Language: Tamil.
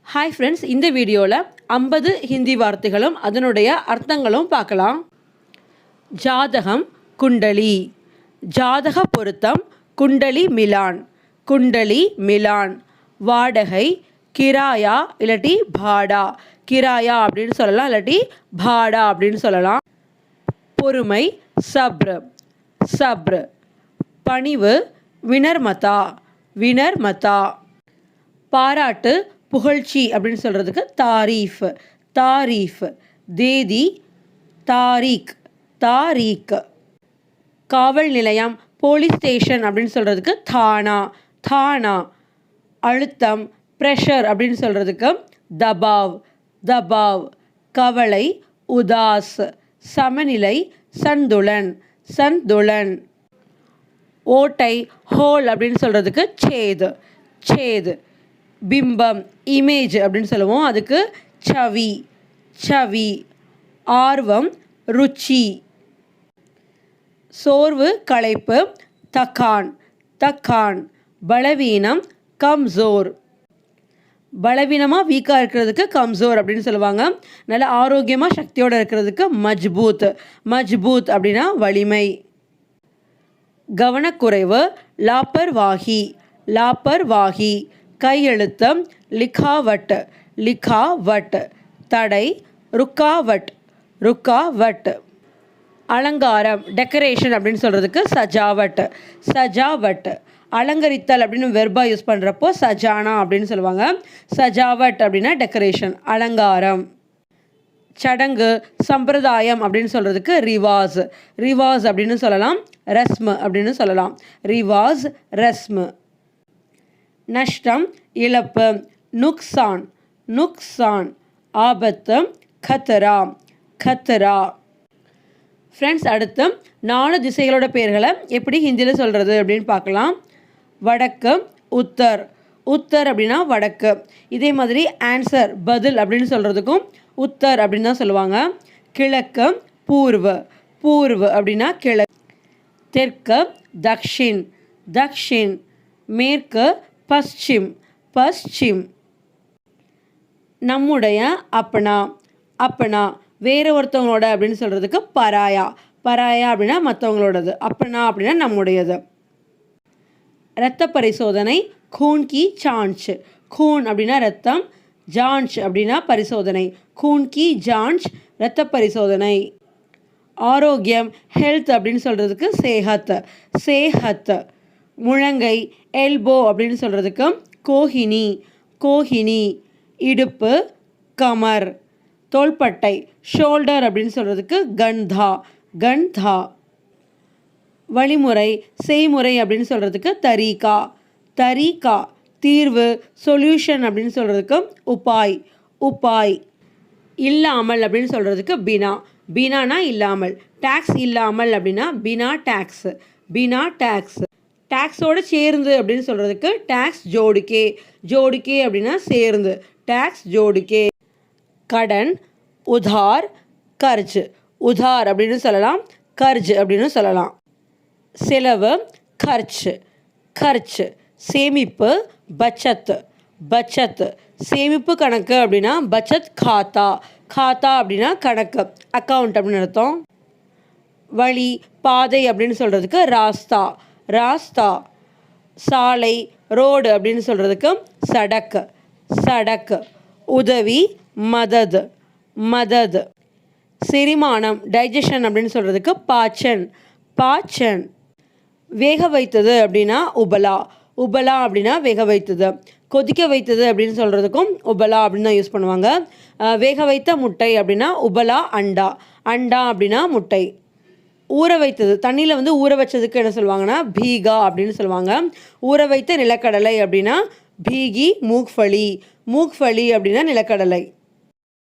ஹாய் ஃப்ரெண்ட்ஸ், இந்த வீடியோவில் 50 ஹிந்தி வார்த்தைகளும் அதனுடைய அர்த்தங்களும் பார்க்கலாம். ஜாதகம், குண்டலி. ஜாதக பொருத்தம், குண்டலி மிலான். குண்டலி மிலான். வாடகை, கிராயா இல்லாட்டி பாடா. கிராயா அப்படின்னு சொல்லலாம், இல்லாட்டி பாடா அப்படின்னு சொல்லலாம். பொறுமை, சப்ர. சப்ர. பணிவு, வினர்மதா. வினர்மதா. பாராட்டு, புகழ்ச்சி அப்படின்னு சொல்கிறதுக்கு தாரீஃப். தாரீஃப். தேதி, தாரீக். தாரீக். காவல் நிலையம், போலீஸ் ஸ்டேஷன் அப்படின்னு சொல்கிறதுக்கு தானா. தானா. அழுத்தம், ப்ரெஷர் அப்படின்னு சொல்கிறதுக்கு தபாவ். தபாவ். கவலை, உதாஸ். சமநிலை, சந்துலன். சந்துலன். ஓட்டை, ஹோல் அப்படின்னு சொல்கிறதுக்கு சேது. சேது. பிம்பம், இமேஜ் அப்படின்னு சொல்லுவோம், அதுக்கு சவி. சவி. ஆர்வம், ருச்சி. சோர்வு, களைப்பு, தக்கான். தக்கான். பலவீனம், கம்சோர். பலவீனமாக வீக்காக இருக்கிறதுக்கு கம்சோர் அப்படின்னு சொல்லுவாங்க. நல்ல ஆரோக்கியமாக சக்தியோடு இருக்கிறதுக்கு மஜ்பூத். மஜ்பூத் அப்படின்னா வலிமை. கவனக்குறைவு, லாப்பர்வாகி. லாப்பர்வாகி. கையெழுத்தம், லிகாவட். லிகாவட். தடை, ருக்காவட். ருக்காவட். அலங்காரம், டெக்கரேஷன் அப்படின்னு சொல்கிறதுக்கு சஜாவட். சஜாவட். அலங்கரித்தல் அப்படின்னு வெர்பா யூஸ் பண்ணுறப்போ சஜானா அப்படின்னு சொல்லுவாங்க. சஜாவட் அப்படின்னா டெக்கரேஷன், அலங்காரம். சடங்கு, சம்பிரதாயம் அப்படின்னு சொல்கிறதுக்கு ரிவாஸ். ரிவாஸ் அப்படின்னு சொல்லலாம், ரஸ்ம் அப்படின்னு சொல்லலாம். ரிவாஸ், ரஸ்ம். நஷ்டம், இழப்பு, நுக்சான். நுக்சான். ஆபத்து, கத்ரா. கத்ரா. ஃப்ரெண்ட்ஸ், அடுத்து 4 திசைகளோட பெயர்களை எப்படி ஹிந்தியில் சொல்கிறது அப்படின்னு பார்க்கலாம். வடக்கு, உத்தர். உத்தர் அப்படின்னா வடக்கு. இதே மாதிரி ஆன்சர், பதில் அப்படின்னு சொல்கிறதுக்கும் உத்தர் அப்படின்னு தான் சொல்லுவாங்க. கிழக்கு, பூர்வ. பூர்வ அப்படின்னா கிழக்கு. தெற்கு, தக்ஷின். தக்ஷின். மேற்கு, பஸ்சிம். பஸ்சிம். நம்முடைய, அப்பனா. அப்பனா. வேறு ஒருத்தவங்களோட அப்படின்னு சொல்கிறதுக்கு பராயா. பராயா அப்படின்னா மற்றவங்களோடது. அப்பனா அப்படின்னா நம்முடையது. இரத்த பரிசோதனை, கூன் கி சான்ச். கூன் அப்படின்னா ரத்தம், ஜான்ச் அப்படின்னா பரிசோதனை. கூன் கி ஜான்ச், இரத்த பரிசோதனை. ஆரோக்கியம், ஹெல்த் அப்படின்னு சொல்கிறதுக்கு சேஹத். சேஹத். முழங்கை, எல்போ அப்படின்னு சொல்கிறதுக்கு கோஹினி. கோஹினி. இடுப்பு, கமர். தோள்பட்டை, ஷோல்டர் அப்படின்னு சொல்கிறதுக்கு கன்தா. கன்தா. வழிமுறை, செய்முறை அப்படின்னு சொல்கிறதுக்கு தரீகா. தரீகா. தீர்வு, சொல்யூஷன் அப்படின்னு சொல்கிறதுக்கு உபாய். உபாய். இல்லாமல் அப்படின்னு சொல்கிறதுக்கு பினா. பினானா இல்லாமல். டேக்ஸ் இல்லாமல் அப்படின்னா பினா டேக்ஸ். பினா டேக்ஸ். டேக்ஸோடு சேர்ந்து அப்படின்னு சொல்கிறதுக்கு டேக்ஸ் ஜோடுக்கே. ஜோடுக்கே அப்படின்னா சேர்ந்து. டேக்ஸ் ஜோடுக்கே. கடன், உதார், கர்ஜ். உதார் அப்படின்னு சொல்லலாம், கர்ஜ் அப்படின்னு சொல்லலாம். செலவு, கர்ச். கர்ச். சேமிப்பு, பச்சத். பச்சத். சேமிப்பு கணக்கு அப்படின்னா பச்சத் காத்தா. காத்தா அப்படின்னா கணக்கு, அக்கௌண்ட் அப்படின்னு அர்த்தம். வழி, பாதை அப்படின்னு சொல்கிறதுக்கு ராஸ்தா. ராஸ்தா. சாலை, ரோடு அப்படின்னு சொல்கிறதுக்கு சடக். சடக். உதவி, மதத். மதத். செரிமானம், டைஜஷன் அப்படின்னு சொல்கிறதுக்கு பாச்சன். பாச்சன். வேக வைத்தது அப்படின்னா உபலா. உபலா அப்படின்னா வேக வைத்தது. கொதிக்க வைத்தது அப்படின்னு சொல்கிறதுக்கும் உபலா அப்படின்னு தான் யூஸ் பண்ணுவாங்க. வேக வைத்த முட்டை அப்படின்னா உபலா அண்டா. அண்டா அப்படின்னா முட்டை. ஊற வைத்தது, தண்ணியில் ஊற வச்சதுக்கு என்ன சொல்லுவாங்கன்னா பீகா அப்படின்னு சொல்லுவாங்க. ஊற வைத்த நிலக்கடலை அப்படின்னா பீகி மூக்ஃபலி. மூக்ஃபலி அப்படின்னா நிலக்கடலை.